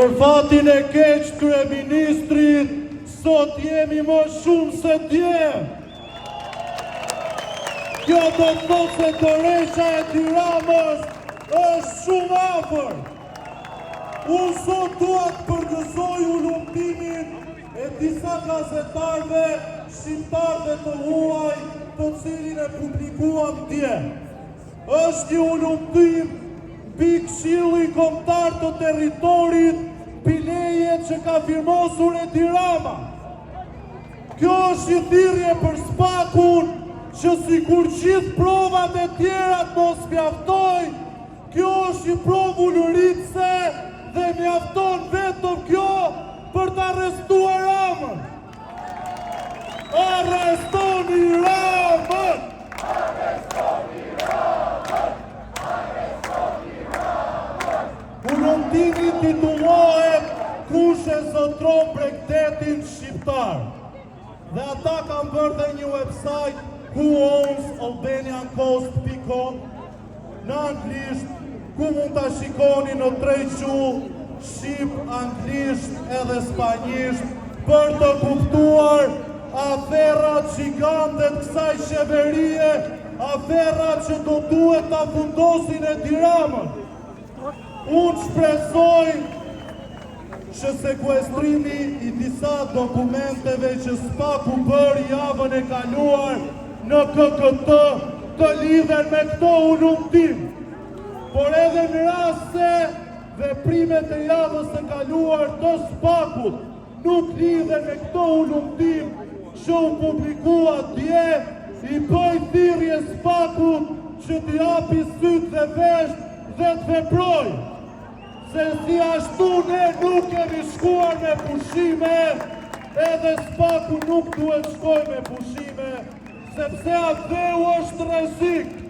Për fatin e keq kryeministrit, sot jemi më shumë se dje. Kjo do të thotë se Toresha e Tiranës është shumë afër. Unë sot dua të përgëzoj ulumtimin e disa gazetarëve shqiptarëve të huaj, të cilin e publikuam dje. Është një ulumtim mbi Këshilli Kombëtar të Territorit mbi leje që ka firmosur Edi Rama. Kjo është një thirrje për Spakun që sikur gjithë provat e tjera të mos mjaftojnë, kjo është një provë ulëritse dhe mjafton vetëm kjo për të arrestuar Ramën. Arrestoni Ramën! Arrestoni Ramën! Arrestoni Ramën! Ulumtimi titullohet Kush e zotron Bregdetin shqiptar. Dhe ata kanë bërë dhe një website whoowns.albaniancoast.com në anglisht, ku mund të shikoni në trequ shqip, anglisht edhe spanjisht për të kuptuar aferrat gjigante të kësaj qeverie, aferrat që do duhet ta fundosin Edi Ramën. Unë shpresoj që sekuestrimi i disa dokumenteve që Spaku bëri javën e kaluar në KKT të lidhen me këto ulumtim. Por edhe në rast se veprimet e javës së kaluar të Spakut nuk lidhen me këto ulumtim që u publikua dje, i bëj thirrje Spakut që t'i japi syt dhe vesh dhe të veproj. Se si ashtu ne nuk kemi shkuar me pushime, edhe Spaku nuk duhet shkoj me pushime, sepse atë është rrezik.